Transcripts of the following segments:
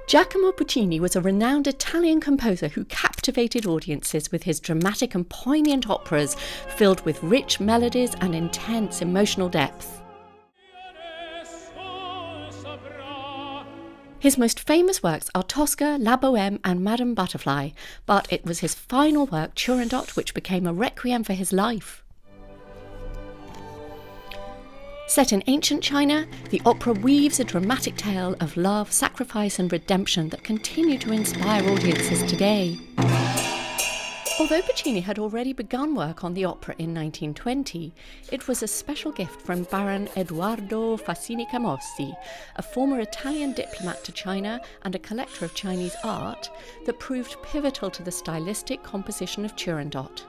Giacomo Puccini was a renowned Italian composer who captivated audiences with his dramatic and poignant operas filled with rich melodies and intense emotional depth. His most famous works are Tosca, La Bohème and Madame Butterfly, but it was his final work, Turandot, which became a requiem for his life. Set in ancient China, the opera weaves a dramatic tale of love, sacrifice and redemption that continue to inspire audiences today. Although Puccini had already begun work on the opera in 1920, it was a special gift from Baron Edoardo Fassini-Camossi, a former Italian diplomat to China and a collector of Chinese art, that proved pivotal to the stylistic composition of Turandot.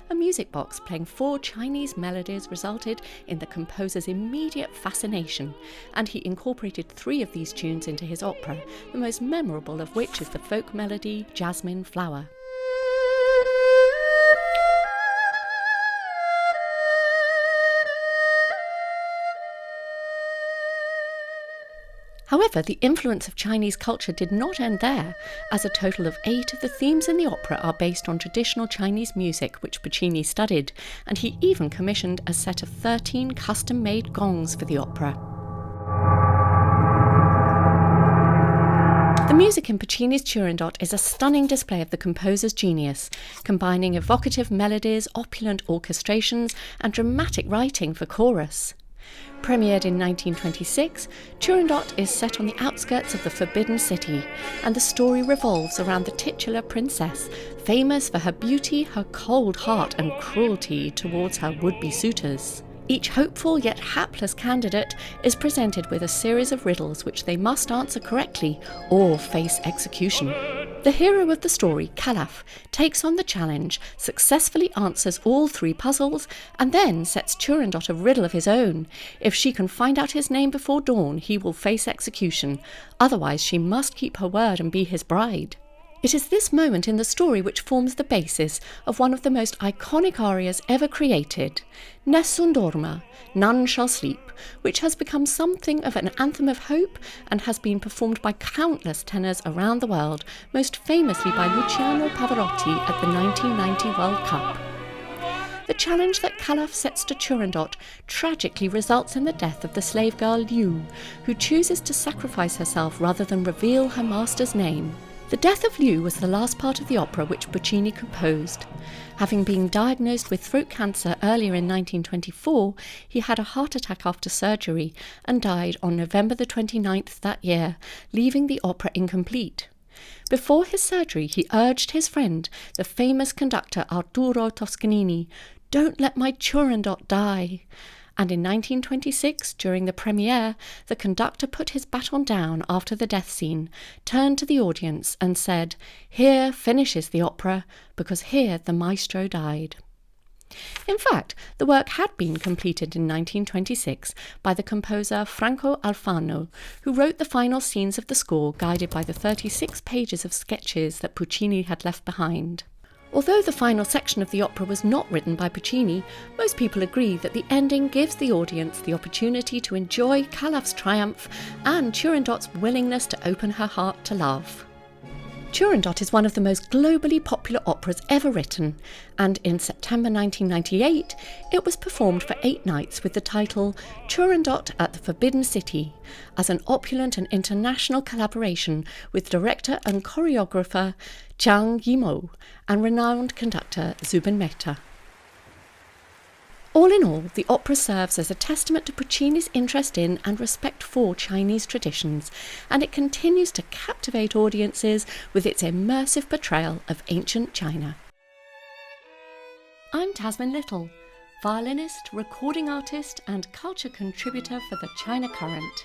A music box playing 4 Chinese melodies resulted in the composer's immediate fascination, and he incorporated 3 of these tunes into his opera, the most memorable of which is the folk melody Jasmine Flower. However, the influence of Chinese culture did not end there, as a total of 8 of the themes in the opera are based on traditional Chinese music which Puccini studied, and he even commissioned a set of 13 custom-made gongs for the opera. The music in Puccini's Turandot is a stunning display of the composer's genius, combining evocative melodies, opulent orchestrations, and dramatic writing for chorus. Premiered in 1926, Turandot is set on the outskirts of the Forbidden City, and the story revolves around the titular princess, famous for her beauty, her cold heart and cruelty towards her would-be suitors. Each hopeful yet hapless candidate is presented with a series of riddles which they must answer correctly or face execution. The hero of the story, Calaf, takes on the challenge, successfully answers all 3 puzzles, and then sets Turandot a riddle of his own. If she can find out his name before dawn, he will face execution. Otherwise, she must keep her word and be his bride. It is this moment in the story which forms the basis of one of the most iconic arias ever created, Nessun Dorma, None Shall Sleep, which has become something of an anthem of hope and has been performed by countless tenors around the world, most famously by Luciano Pavarotti at the 1990 World Cup. The challenge that Calaf sets to Turandot tragically results in the death of the slave girl Liu, who chooses to sacrifice herself rather than reveal her master's name. The death of Liu was the last part of the opera which Puccini composed. Having been diagnosed with throat cancer earlier in 1924, he had a heart attack after surgery and died on November the 29th that year, leaving the opera incomplete. Before his surgery, he urged his friend, the famous conductor Arturo Toscanini, "Don't let my Turandot die." And in 1926, during the premiere, the conductor put his baton down after the death scene, turned to the audience and said, "Here finishes the opera, because here the maestro died." In fact, the work had been completed in 1926 by the composer Franco Alfano, who wrote the final scenes of the score guided by the 36 pages of sketches that Puccini had left behind. Although the final section of the opera was not written by Puccini, most people agree that the ending gives the audience the opportunity to enjoy Calaf's triumph and Turandot's willingness to open her heart to love. Turandot is one of the most globally popular operas ever written, and in September 1998 it was performed for 8 nights with the title Turandot at the Forbidden City, as an opulent and international collaboration with director and choreographer Zhang Yimou and renowned conductor Zubin Mehta. All in all, the opera serves as a testament to Puccini's interest in and respect for Chinese traditions, and it continues to captivate audiences with its immersive portrayal of ancient China. I'm Tasmin Little, violinist, recording artist and culture contributor for the China Current.